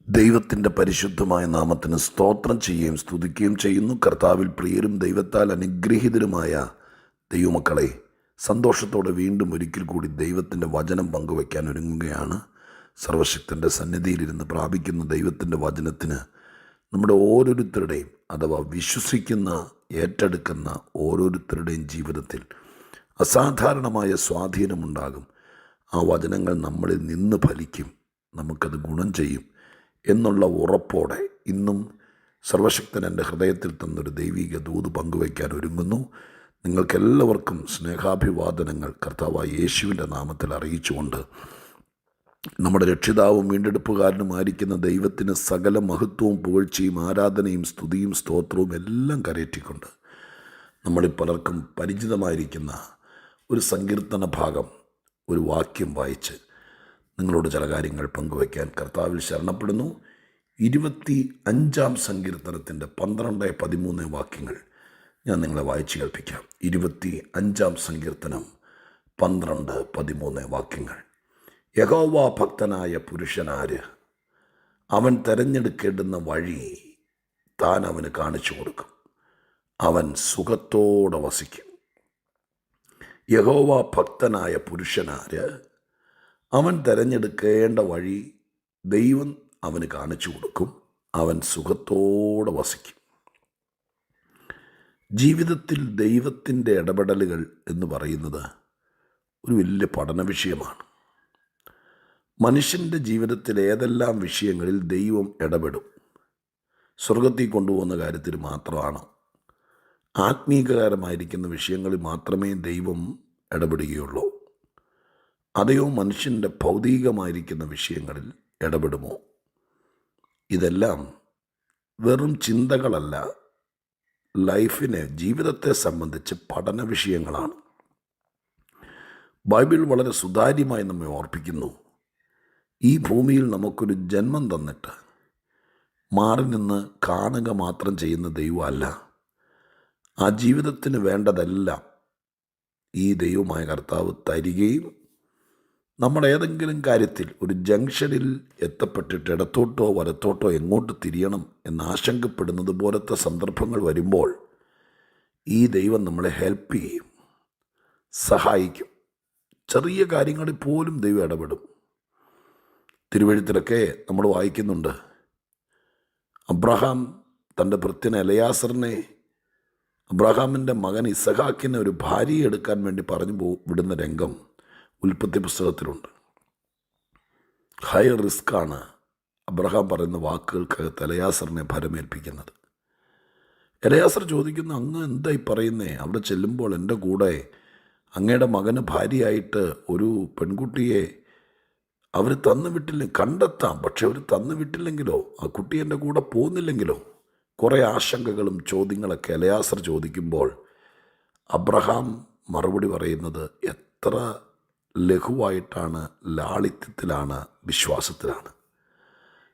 ദൈവത്തിൻ്റെ പരിശുദ്ധമായ നാമത്തിന് സ്തോത്രം ചെയ്യുകയും സ്തുതിക്കുകയും ചെയ്യുന്നു. കർത്താവിൽ പ്രിയരും ദൈവത്താൽ അനുഗ്രഹീതരുമായ ദൈവമക്കളെ, സന്തോഷത്തോടെ വീണ്ടും ഒരിക്കൽ കൂടി ദൈവത്തിൻ്റെ വചനം പങ്കുവയ്ക്കാൻ ഒരുങ്ങുകയാണ്. സർവശക്തൻ്റെ സന്നിധിയിലിരുന്ന് പ്രാപിക്കുന്ന ദൈവത്തിൻ്റെ വചനത്തിന് നമ്മുടെ ഓരോരുത്തരുടെയും അഥവാ വിശ്വസിക്കുന്ന ഏറ്റെടുക്കുന്ന ഓരോരുത്തരുടെയും ജീവിതത്തിൽ അസാധാരണമായ സ്വാധീനമുണ്ടാകും. ആ വചനങ്ങൾ നമ്മളിൽ നിന്ന് ഫലിക്കും, നമുക്കത് ഗുണം ചെയ്യും എന്നുള്ള ഉറപ്പോടെ ഇന്നും സർവശക്തൻ എൻ്റെ ഹൃദയത്തിൽ തന്നൊരു ദൈവിക ദൂത് പങ്കുവയ്ക്കാൻ ഒരുങ്ങുന്നു. നിങ്ങൾക്കെല്ലാവർക്കും സ്നേഹാഭിവാദനങ്ങൾ കർത്താവായ യേശുവിൻ്റെ നാമത്തിൽ അറിയിച്ചുകൊണ്ട് നമ്മുടെ രക്ഷിതാവും വീണ്ടെടുപ്പുകാരനുമായിരിക്കുന്ന ദൈവത്തിന് സകല മഹത്വവും പുകഴ്ചയും ആരാധനയും സ്തുതിയും സ്തോത്രവും എല്ലാം കരയറ്റിക്കൊണ്ട് നമ്മളിൽ പലർക്കും പരിചിതമായിരിക്കുന്ന ഒരു സങ്കീർത്തന ഭാഗം, ഒരു വാക്യം വായിച്ച് നിങ്ങളോട് ചില കാര്യങ്ങൾ പങ്കുവയ്ക്കാൻ കർത്താവിൽ ശരണപ്പെടുന്നു. 25-ാം സങ്കീർത്തനത്തിൻ്റെ 12-13 വാക്യങ്ങൾ ഞാൻ നിങ്ങളെ വായിച്ച് കേൾപ്പിക്കാം. 25-ാം സങ്കീർത്തനം 12-13 വാക്യങ്ങൾ. യഹോവ ഭക്തനായ പുരുഷനാര്? അവൻ തിരഞ്ഞെടുക്കേണ്ടുന്ന വഴി താൻ അവന് കാണിച്ചു കൊടുക്കും. അവൻ സുഖത്തോടെ വസിക്കും. യഹോവ ഭക്തനായ പുരുഷനാര്? അവൻ തിരഞ്ഞെടുക്കേണ്ട വഴി ദൈവം അവന് കാണിച്ചു കൊടുക്കും. അവൻ സുഖത്തോടെ വസിക്കും. ജീവിതത്തിൽ ദൈവത്തിൻ്റെ ഇടപെടലുകൾ എന്ന് പറയുന്നത് ഒരു വലിയ പഠന വിഷയമാണ്. മനുഷ്യൻ്റെ ജീവിതത്തിൽ ഏതെല്ലാം വിഷയങ്ങളിൽ ദൈവം ഇടപെടും? സ്വർഗത്തിൽ കൊണ്ടുപോകുന്ന കാര്യത്തിൽ മാത്രമാണ്. ആത്മീകരമായിരിക്കുന്ന വിഷയങ്ങളിൽ മാത്രമേ ദൈവം ഇടപെടുകയുള്ളൂ. അതെയോ മനുഷ്യൻ്റെ ഭൗതികമായിരിക്കുന്ന വിഷയങ്ങളിൽ ഇടപെടുമോ? ഇതെല്ലാം വെറും ചിന്തകളല്ല, ലൈഫിനെ, ജീവിതത്തെ സംബന്ധിച്ച് പഠന വിഷയങ്ങളാണ്. ബൈബിൾ വളരെ സുതാര്യമായി നമ്മെ ഓർപ്പിക്കുന്നു. ഈ ഭൂമിയിൽ നമുക്കൊരു ജന്മം തന്നിട്ട് മാറി നിന്ന് കാണുക മാത്രം ചെയ്യുന്ന ദൈവമല്ല. ആ ജീവിതത്തിന് വേണ്ടതെല്ലാം ഈ ദൈവമായ കർത്താവ് തരികയും നമ്മൾ ഏതെങ്കിലും കാര്യത്തിൽ ഒരു ജംഗ്ഷനിൽ എത്തപ്പെട്ടിട്ട് ഇടത്തോട്ടോ വലത്തോട്ടോ എങ്ങോട്ട് തിരിയണം എന്ന് ആശങ്കപ്പെടുന്നത് പോലത്തെ സന്ദർഭങ്ങൾ വരുമ്പോൾ ഈ ദൈവം നമ്മളെ ഹെൽപ്പ് ചെയ്യും, സഹായിക്കും. ചെറിയ കാര്യങ്ങളിൽ പോലും ദൈവം ഇടപെടും. തിരുവെഴുത്തിലൊക്കെ നമ്മൾ വായിക്കുന്നുണ്ട്, അബ്രഹാം തൻ്റെ ഭൃത്യൻ എലയാസറിനെ, അബ്രഹാമിൻ്റെ മകൻ ഇസഹാക്കിനെ ഒരു ഭാര്യയെ എടുക്കാൻ വേണ്ടി പറഞ്ഞു വിടുന്ന രംഗം ഉൽപ്പത്തി പുസ്തകത്തിലുണ്ട്. ഹൈ റിസ്ക്കാണ് അബ്രഹാം പറയുന്ന വാക്കുകൾക്കകത്ത് എലയാസറിനെ ഭരമേൽപ്പിക്കുന്നത്. എലയാസർ ചോദിക്കുന്ന, അങ്ങ് എന്തായി പറയുന്നേ? അവിടെ ചെല്ലുമ്പോൾ എൻ്റെ കൂടെ അങ്ങയുടെ മകന് ഭാര്യയായിട്ട് ഒരു പെൺകുട്ടിയെ അവർ തന്നു വിട്ടില്ല, കണ്ടെത്താം, പക്ഷെ അവർ തന്നു വിട്ടില്ലെങ്കിലോ, ആ കുട്ടി എൻ്റെ കൂടെ പോകുന്നില്ലെങ്കിലോ? കുറേ ആശങ്കകളും ചോദ്യങ്ങളൊക്കെ എലയാസർ ചോദിക്കുമ്പോൾ അബ്രഹാം മറുപടി പറയുന്നത് എത്ര ലഘുവായിട്ടാണ്, ലാളിത്യത്തിലാണ്, വിശ്വാസത്തിലാണ്.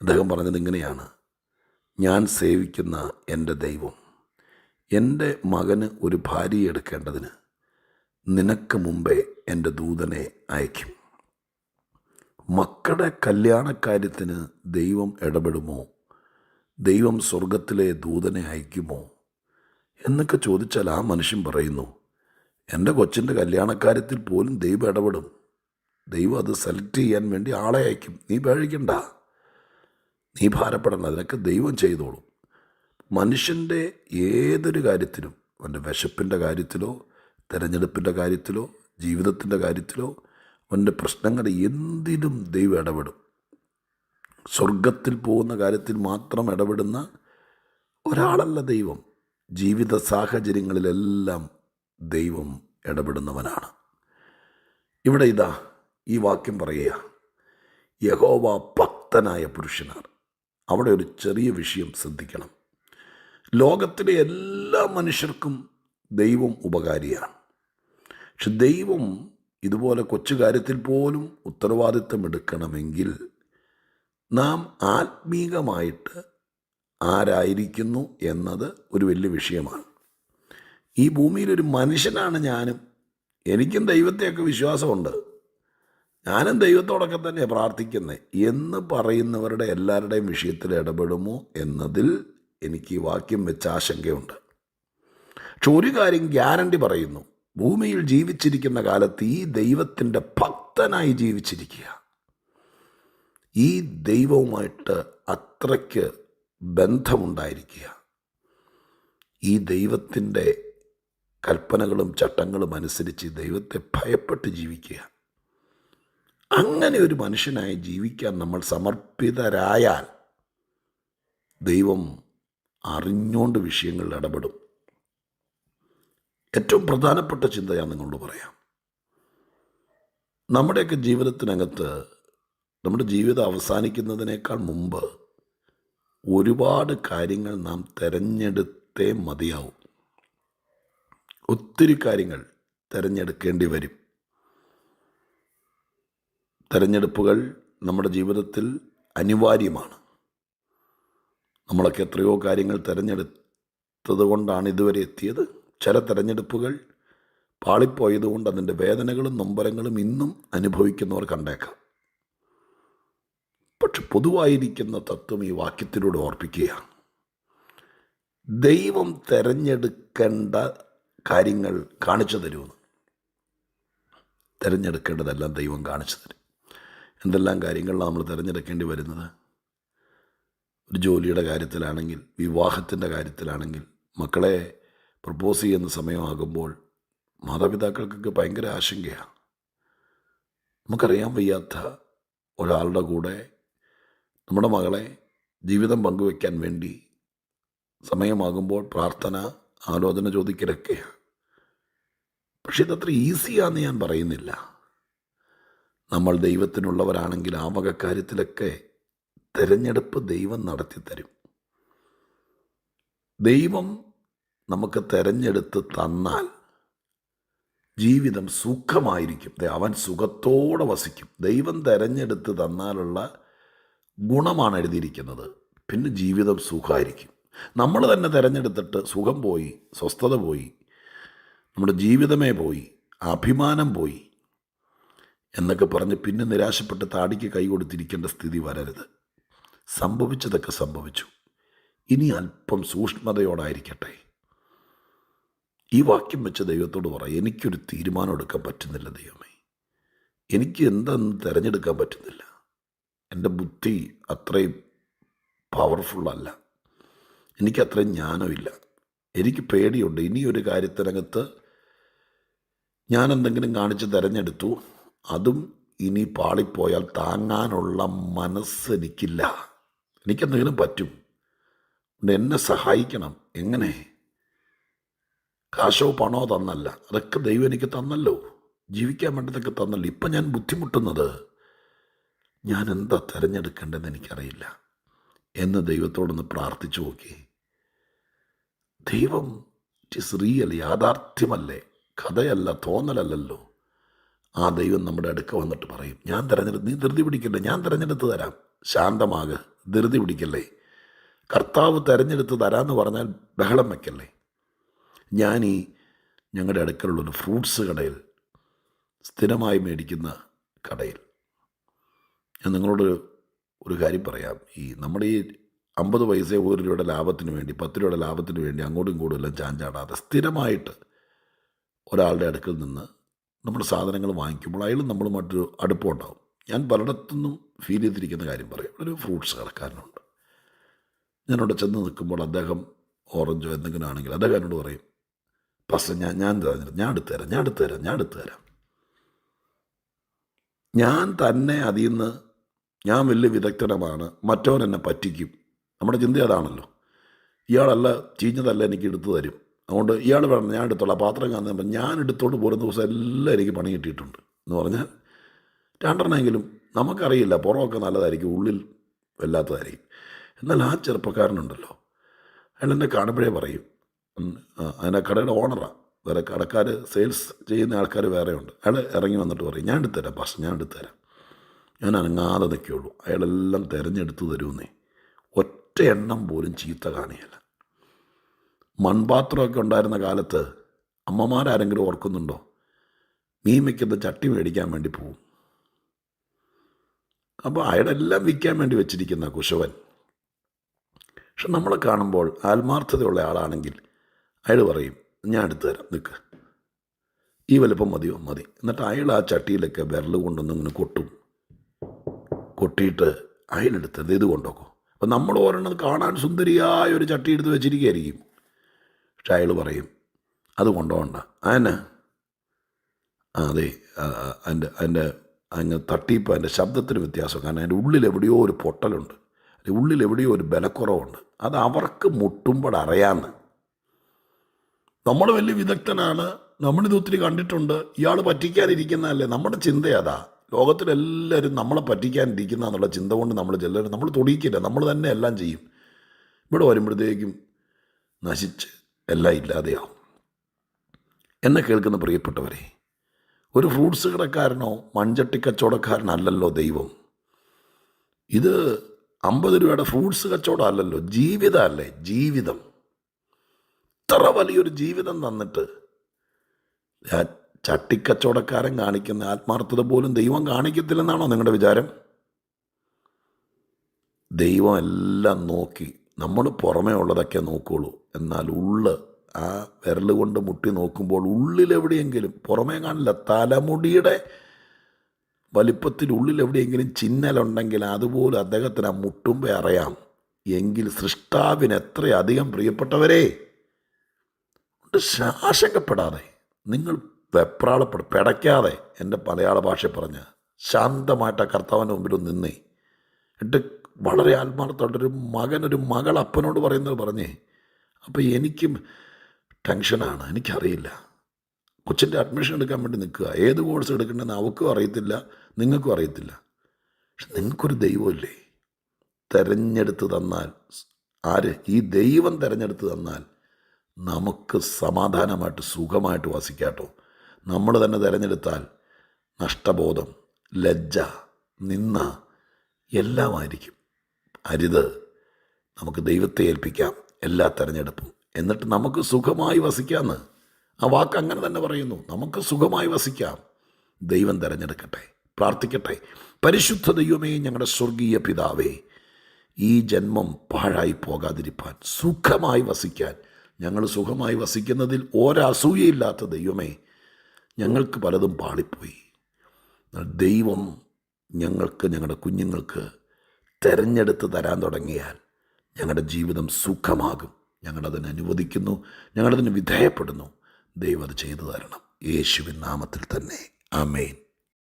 അദ്ദേഹം പറഞ്ഞത് ഇങ്ങനെയാണ്, ഞാൻ സേവിക്കുന്ന എൻ്റെ ദൈവം എൻ്റെ മകന് ഒരു ഭാര്യയെ എടുക്കേണ്ടതിന് നിനക്ക് മുമ്പേ എൻ്റെ ദൂതനെ അയക്കും. മക്കളുടെ കല്യാണക്കാര്യത്തിന് ദൈവം ഇടപെടുമോ? ദൈവം സ്വർഗത്തിലെ ദൂതനെ അയക്കുമോ എന്നൊക്കെ ചോദിച്ചാൽ ആ മനുഷ്യൻ പറയുന്നു, എൻ്റെ കൊച്ചിൻ്റെ കല്യാണക്കാര്യത്തിൽ പോലും ദൈവം ഇടപെടും. ദൈവം അത് സെലക്ട് ചെയ്യാൻ വേണ്ടി ആളെ അയക്കും. നീ പേടിക്കണ്ട, നീ ഭാരപ്പെടണം, അതിനൊക്കെ ദൈവം ചെയ്തോളും. മനുഷ്യൻ്റെ ഏതൊരു കാര്യത്തിലും, അവൻ്റെ വിശപ്പിൻ്റെ കാര്യത്തിലോ തിരഞ്ഞെടുപ്പിൻ്റെ കാര്യത്തിലോ ജീവിതത്തിൻ്റെ കാര്യത്തിലോ അവൻ്റെ പ്രശ്നങ്ങൾ എന്തിനും ദൈവം ഇടപെടും. സ്വർഗത്തിൽ പോകുന്ന കാര്യത്തിൽ മാത്രം ഇടപെടുന്ന ഒരാളല്ല ദൈവം. ജീവിത സാഹചര്യങ്ങളിലെല്ലാം ദൈവം ഇടപെടുന്നവനാണ്. ഇവിടെ ഇതാ ഈ വാക്യം പറയുക, യഹോവ ഭക്തനായ പുരുഷനാണ്. അവിടെ ഒരു ചെറിയ വിഷയം ശ്രദ്ധിക്കണം. ലോകത്തിലെ എല്ലാ മനുഷ്യർക്കും ദൈവം ഉപകാരിയാണ്. പക്ഷെ ദൈവം ഇതുപോലെ കൊച്ചു കാര്യത്തിൽ പോലും ഉത്തരവാദിത്വം എടുക്കണമെങ്കിൽ നാം ആത്മീകമായിട്ട് ആരായിരിക്കുന്നു എന്നത് ഒരു വലിയ വിഷയമാണ്. ഈ ഭൂമിയിലൊരു മനുഷ്യനാണ് ഞാനും. എനിക്കും ദൈവത്തെയൊക്കെ വിശ്വാസമുണ്ട്. ഞാനും ദൈവത്തോടൊക്കെ തന്നെയാണ് പ്രാർത്ഥിക്കുന്നത് എന്ന് പറയുന്നവരുടെ എല്ലാവരുടെയും വിഷയത്തിൽ ഇടപെടുമോ എന്നതിൽ എനിക്ക് ഈ വാക്യം വെച്ച് ആശങ്കയുണ്ട്. പക്ഷെ ഒരു കാര്യം ഗ്യാരണ്ടി പറയുന്നു, ഭൂമിയിൽ ജീവിച്ചിരിക്കുന്ന കാലത്ത് ഈ ദൈവത്തിൻ്റെ ഭക്തനായി ജീവിച്ചിരിക്കുക, ഈ ദൈവവുമായിട്ട് അത്രയ്ക്ക് ബന്ധമുണ്ടായിരിക്കുക, ഈ ദൈവത്തിൻ്റെ കൽപ്പനകളും ചട്ടങ്ങളും അനുസരിച്ച് ദൈവത്തെ ഭയപ്പെട്ട് ജീവിക്കുക, അങ്ങനെ ഒരു മനുഷ്യനായി ജീവിക്കാൻ നമ്മൾ സമർപ്പിതരായാൽ ദൈവം അറിഞ്ഞുകൊണ്ട് വിഷയങ്ങളിൽ ഇടപെടും. ഏറ്റവും പ്രധാനപ്പെട്ട ചിന്ത ഞാൻ നിങ്ങളോട് പറയാം. നമ്മുടെയൊക്കെ ജീവിതത്തിനകത്ത് നമ്മുടെ ജീവിതം അവസാനിക്കുന്നതിനേക്കാൾ മുമ്പ് ഒരുപാട് കാര്യങ്ങൾ നാം തിരഞ്ഞെടുത്തേ മതിയാവും. ഒത്തിരി കാര്യങ്ങൾ തിരഞ്ഞെടുക്കേണ്ടി വരും. തിരഞ്ഞെടുപ്പുകൾ നമ്മുടെ ജീവിതത്തിൽ അനിവാര്യമാണ്. നമ്മളൊക്കെ എത്രയോ കാര്യങ്ങൾ തിരഞ്ഞെടുത്തത് കൊണ്ടാണ് ഇതുവരെ എത്തിയത്. ചില തിരഞ്ഞെടുപ്പുകൾ പാളിപ്പോയതുകൊണ്ട് അതിൻ്റെ വേദനകളും നൊമ്പരങ്ങളും ഇന്നും അനുഭവിക്കുന്നവർ കണ്ടേക്കാം. പക്ഷെ പൊതുവായിരിക്കുന്ന തത്വം ഈ വാക്യത്തിലൂടെ ഓർപ്പിക്കുകയാണ്. ദൈവം തിരഞ്ഞെടുക്കേണ്ട കാര്യങ്ങൾ കാണിച്ചു തരുമെന്ന്. തിരഞ്ഞെടുക്കേണ്ടതെല്ലാം ദൈവം കാണിച്ചു തരും. എന്തെല്ലാം കാര്യങ്ങളിലാണ് നമ്മൾ തിരഞ്ഞെടുക്കേണ്ടി വരുന്നത്? ഒരു ജോലിയുടെ കാര്യത്തിലാണെങ്കിൽ, വിവാഹത്തിൻ്റെ കാര്യത്തിലാണെങ്കിൽ, മക്കളെ പ്രപ്പോസ് ചെയ്യുന്ന സമയമാകുമ്പോൾ മാതാപിതാക്കൾക്കൊക്കെ ഭയങ്കര ആശങ്കയാണ്. നമുക്കറിയാൻ വയ്യാത്ത ഒരാളുടെ കൂടെ നമ്മുടെ മകളെ ജീവിതം പങ്കുവയ്ക്കാൻ വേണ്ടി സമയമാകുമ്പോൾ പ്രാർത്ഥന, ആലോചന ചോദിക്കലൊക്കെയാണ്. പക്ഷെ ഇതത്ര ഈസിയാണെന്ന് ഞാൻ പറയുന്നില്ല. നമ്മൾ ദൈവത്തിനുള്ളവരാണെങ്കിൽ ആ വക കാര്യത്തിലൊക്കെ തിരഞ്ഞെടുപ്പ് ദൈവം നടത്തിത്തരും. ദൈവം നമുക്ക് തിരഞ്ഞെടുത്ത് തന്നാൽ ജീവിതം സുഖമായിരിക്കും. അവൻ സുഖത്തോടെ വസിക്കും. ദൈവം തിരഞ്ഞെടുത്ത് തന്നാലുള്ള ഗുണമാണ് എഴുതിയിരിക്കുന്നത്. പിന്നെ ജീവിതം സുഖമായിരിക്കും. നമ്മൾ തന്നെ തിരഞ്ഞെടുത്തിട്ട് സുഖം പോയി, സ്വസ്ഥത പോയി, നമ്മുടെ ജീവിതമേ പോയി, അഭിമാനം പോയി എന്നൊക്കെ പറഞ്ഞ് പിന്നെ നിരാശപ്പെട്ട് താടിക്ക് കൈ കൊടുത്തിരിക്കേണ്ട സ്ഥിതി വരരുത്. സംഭവിച്ചതൊക്കെ സംഭവിച്ചു. ഇനി അല്പം സൂക്ഷ്മതയോടായിരിക്കട്ടെ. ഈ വാക്യം വെച്ച് ദൈവത്തോട് പറയാം, എനിക്കൊരു തീരുമാനം എടുക്കാൻ പറ്റുന്നില്ല ദൈവമേ. എനിക്ക് എന്തെന്ന് തിരഞ്ഞെടുക്കാൻ പറ്റുന്നില്ല. എൻ്റെ ബുദ്ധി അത്രയും പവർഫുള്ളല്ല, എനിക്കത്രയും ജ്ഞാനമില്ല. എനിക്ക് പേടിയുണ്ട്. ഇനിയൊരു കാര്യത്തിനകത്ത് ഞാൻ എന്തെങ്കിലും കാണിച്ച് തിരഞ്ഞെടുത്തു, അതും ഇനി പാളിപ്പോയാൽ താങ്ങാനുള്ള മനസ്സെനിക്കില്ല. എനിക്കെന്തെങ്കിലും പറ്റും, എന്നെ സഹായിക്കണം. എങ്ങനെ? കാശോ പണോ തന്നല്ല, അതൊക്കെ ദൈവം എനിക്ക് തന്നല്ലോ. ജീവിക്കാൻ വേണ്ടതൊക്കെ തന്നല്ലോ. ഇപ്പം ഞാൻ ബുദ്ധിമുട്ടുന്നത് ഞാൻ എന്താ തിരഞ്ഞെടുക്കേണ്ടതെന്ന് എനിക്കറിയില്ല എന്ന് ദൈവത്തോടൊന്ന് പ്രാർത്ഥിച്ചു നോക്കി. ദൈവം ഇറ്റ്സ് റിയൽ, യാഥാർത്ഥ്യമല്ലേ, കഥയല്ല, തോന്നലല്ലല്ലോ. ആ ദൈവം നമ്മുടെ അടുക്ക വന്നിട്ട് പറയും, ഞാൻ തിരഞ്ഞെടുത്ത്, നീ ധൃതി പിടിക്കല്ലേ, ഞാൻ തിരഞ്ഞെടുത്ത് തരാം, ശാന്തമാകെ, ധൃതി പിടിക്കല്ലേ. കർത്താവ് തിരഞ്ഞെടുത്ത് തരാമെന്ന് പറഞ്ഞാൽ ബഹളം വയ്ക്കല്ലേ. ഞങ്ങളുടെ അടുക്കലുള്ളൊരു ഫ്രൂട്ട്സ് കടയിൽ, സ്ഥിരമായി മേടിക്കുന്ന കടയിൽ, ഞാൻ നിങ്ങളോട് ഒരു കാര്യം പറയാം. നമ്മുടെ ഈ 50 പൈസ 1 രൂപയുടെ ലാഭത്തിന് വേണ്ടി, 10 രൂപയുടെ ലാഭത്തിന് വേണ്ടി അങ്ങോട്ടും ഇങ്ങോട്ടും എല്ലാം ചാഞ്ചാടാതെ സ്ഥിരമായിട്ട് ഒരാളുടെ അടുക്കൽ നിന്ന് നമ്മുടെ സാധനങ്ങൾ വാങ്ങിക്കുമ്പോൾ അയാളും നമ്മളുമായിട്ടൊരു അടുപ്പമുണ്ടാവും. ഞാൻ പലയിടത്തുനിന്നും ഫീൽ ചെയ്തിരിക്കുന്ന കാര്യം പറയും. ഒരു ഫ്രൂട്ട്സ് കടക്കാരനുണ്ട്. ഞാനവിടെ ചെന്ന് നിൽക്കുമ്പോൾ അദ്ദേഹം ഓറഞ്ചോ എന്തെങ്കിലും ആണെങ്കിൽ അദ്ദേഹം എന്നോട് പറയും, പക്ഷേ ഞാൻ എടുത്തു തരാം. ഞാൻ തന്നെ അതിൽ നിന്ന് ഞാൻ വലിയ വിദഗ്ധനമാണ്, മറ്റവൻ എന്നെ പറ്റിക്കും. നമ്മുടെ ചിന്ത അതാണല്ലോ. ഇയാളല്ല, ചീഞ്ഞതല്ല എനിക്ക് എടുത്തു തരും, അതുകൊണ്ട് ഇയാൾ വേണം, ഞാൻ എടുത്തോളാം. പാത്രം കാണുന്ന ഞാൻ എടുത്തോണ്ട് പോരുന്ന ദിവസം എല്ലാം എനിക്ക് പണി കിട്ടിയിട്ടുണ്ട് എന്ന് പറഞ്ഞാൽ 2 നമുക്കറിയില്ല. പുറമൊക്കെ നല്ലതായിരിക്കും, ഉള്ളിൽ വല്ലാത്തതായിരിക്കും. എന്നാൽ ആ ചെറുപ്പക്കാരനുണ്ടല്ലോ, അയാൾ എന്നെ കാണുമ്പോഴേ പറയും, അതിൻ്റെ കടയുടെ ഓണറാണ്, വേറെ കടക്കാർ, സെയിൽസ് ചെയ്യുന്ന ആൾക്കാർ വേറെ ഉണ്ട്. അയാൾ ഇറങ്ങി വന്നിട്ട് പറയും, ഞാൻ എടുത്തുതരാം പക്ഷേ, ഞാൻ എടുത്തുതരാം. ഞാൻ അനങ്ങാതെ നിൽക്കുകയുള്ളൂ. അയാളെല്ലാം തിരഞ്ഞെടുത്ത് തരുമെന്നേ. ഒറ്റ എണ്ണം പോലും ചീത്ത കാണിയല്ല. മൺപാത്രമൊക്കെ ഉണ്ടായിരുന്ന കാലത്ത് അമ്മമാരാരെങ്കിലും ഓർക്കുന്നുണ്ടോ? മീൻ വയ്ക്കുന്ന ചട്ടി മേടിക്കാൻ വേണ്ടി പോവും. അപ്പോൾ അയാളെല്ലാം വിൽക്കാൻ വേണ്ടി വെച്ചിരിക്കുന്ന കുശവൻ. പക്ഷെ നമ്മളെ കാണുമ്പോൾ ആത്മാർത്ഥതയുള്ള ആളാണെങ്കിൽ അയാൾ പറയും, ഞാൻ എടുത്തു തരാം, നിൽക്ക്, ഈ വലുപ്പം മതിയോ? മതി. എന്നിട്ട് അയാൾ ആ ചട്ടിയിലൊക്കെ വിരൽ കൊണ്ടൊന്നും ഇങ്ങനെ കൊട്ടിയിട്ട് അയാളെടുത്തത് ഇത് കൊണ്ടുപോകും. അപ്പം നമ്മൾ ഓരോന്നത് കാണാൻ സുന്ദരിയായ ഒരു ചട്ടി എടുത്ത് വെച്ചിരിക്കുകയായിരിക്കും. പക്ഷെ അയാൾ പറയും, അത് കൊണ്ടുപോകണ്ട. അതിന് അതെ, അതിൻ്റെ അങ്ങ് തട്ടിയപ്പോൾ അതിൻ്റെ ശബ്ദത്തിന് വ്യത്യാസം. കാരണം അതിൻ്റെ ഉള്ളിൽ എവിടെയോ ഒരു പൊട്ടലുണ്ട്, ഉള്ളിൽ എവിടെയോ ഒരു ബലക്കുറവുണ്ട്. അത് അവർക്ക് മുട്ടുമ്പോൾ അറിയാമെന്ന്. നമ്മൾ വലിയ വിദഗ്ധനാണ്, നമ്മളിത് ഒത്തിരി കണ്ടിട്ടുണ്ട്, ഇയാൾ പറ്റിക്കാനിരിക്കുന്നതല്ലേ. നമ്മുടെ ചിന്ത അതാ. ലോകത്തിലെല്ലാവരും നമ്മളെ പറ്റിക്കാനിരിക്കുന്ന എന്നുള്ള ചിന്ത കൊണ്ട് നമ്മൾ തൊടിയിക്കില്ല, നമ്മൾ തന്നെ എല്ലാം ചെയ്യും. ഇവിടെ വരുമ്പോഴത്തേക്കും നശിച്ച് എല്ലാം ഇല്ലാതെയാവും. എന്നെ കേൾക്കുന്ന പ്രിയപ്പെട്ടവരെ, ഒരു ഫ്രൂട്ട്സ് കടക്കാരനോ മൺചട്ടി കച്ചവടക്കാരനല്ലല്ലോ ദൈവം. ഇത് 50 രൂപയുടെ ഫ്രൂട്ട്സ് കച്ചവടം അല്ലല്ലോ, ജീവിതമല്ലേ, ജീവിതം. ഇത്ര വലിയൊരു ജീവിതം തന്നിട്ട് ചട്ടിക്കച്ചവടക്കാരൻ കാണിക്കുന്ന ആത്മാർത്ഥത പോലും ദൈവം കാണിക്കത്തില്ലെന്നാണോ നിങ്ങളുടെ വിചാരം? ദൈവം എല്ലാം നോക്കി, നമ്മൾ പുറമേ ഉള്ളതൊക്കെ നോക്കുകയുള്ളൂ. എന്നാൽ ആ വിരൽ കൊണ്ട് മുട്ടി നോക്കുമ്പോൾ ഉള്ളിലെവിടെയെങ്കിലും, പുറമേ കാണില്ല, തലമുടിയുടെ വലിപ്പത്തിൽ ഉള്ളിലെവിടെയെങ്കിലും ചിന്നലുണ്ടെങ്കിൽ അതുപോലെ അദ്ദേഹത്തിന് ആ മുട്ടുമ്പേ അറിയാം. എങ്കിൽ സൃഷ്ടാവിന് എത്രയധികം പ്രിയപ്പെട്ടവരെ, ആശങ്കപ്പെടാതെ, നിങ്ങൾ പെടയ്ക്കാതെ, എൻ്റെ മലയാള ഭാഷ പറഞ്ഞ് ശാന്തമായിട്ട് ആ കർത്താവിൻ്റെ മുമ്പിൽ നിന്നേ. എന്നിട്ട് വളരെ ആത്മാർത്ഥമായിട്ടൊരു ഒരു മകൾ അപ്പനോട് പറയുന്നത് പറഞ്ഞേ. അപ്പോൾ എനിക്കും ടെൻഷനാണ്, എനിക്കറിയില്ല. കൊച്ചിൻ്റെ അഡ്മിഷൻ എടുക്കാൻ വേണ്ടി നിൽക്കുക, ഏത് കോഴ്സ് എടുക്കണമെന്ന് അവൾക്കും അറിയത്തില്ല, നിങ്ങൾക്കും അറിയത്തില്ല. പക്ഷെ നിങ്ങൾക്കൊരു ദൈവമില്ലേ? തിരഞ്ഞെടുത്ത് തന്നാൽ, ഈ ദൈവം തിരഞ്ഞെടുത്ത് തന്നാൽ നമുക്ക് സമാധാനമായിട്ട് സുഖമായിട്ട് വസിക്കാട്ടോ. നമ്മൾ തന്നെ തിരഞ്ഞെടുത്താൽ നഷ്ടബോധം, ലജ്ജ, നിന്ന എല്ലാമായിരിക്കും. അരുത്. നമുക്ക് ദൈവത്തെ ഏൽപ്പിക്കാം എല്ലാ തിരഞ്ഞെടുപ്പും, എന്നിട്ട് നമുക്ക് സുഖമായി വസിക്കാമെന്ന്. ആ വാക്ക് അങ്ങനെ തന്നെ പറയുന്നു, നമുക്ക് സുഖമായി വസിക്കാം. ദൈവം തിരഞ്ഞെടുക്കട്ടെ. പ്രാർത്ഥിക്കട്ടെ. പരിശുദ്ധ ദൈവമേ, ഞങ്ങളുടെ സ്വർഗീയ പിതാവേ, ഈ ജന്മം പാഴായി പോകാതിരിപ്പാൻ, സുഖമായി വസിക്കാൻ, ഞങ്ങൾ സുഖമായി വസിക്കുന്നതിൽ ഒരസൂയയില്ലാത്ത ദൈവമേ, ഞങ്ങൾക്ക് പലതും പാളിപ്പോയി. ദൈവം ഞങ്ങൾക്ക്, ഞങ്ങളുടെ കുഞ്ഞുങ്ങൾക്ക് തിരഞ്ഞെടുത്ത് തരാൻ തുടങ്ങിയാൽ ഞങ്ങളുടെ ജീവിതം സുഖമാകും. ഞങ്ങളതിന് അനുവദിക്കുന്നു, ഞങ്ങളതിന് വിധേയപ്പെടുന്നു. ദൈവം അത് ചെയ്തു തരണം. യേശുവിൻ നാമത്തിൽ തന്നെ. ആമേൻ.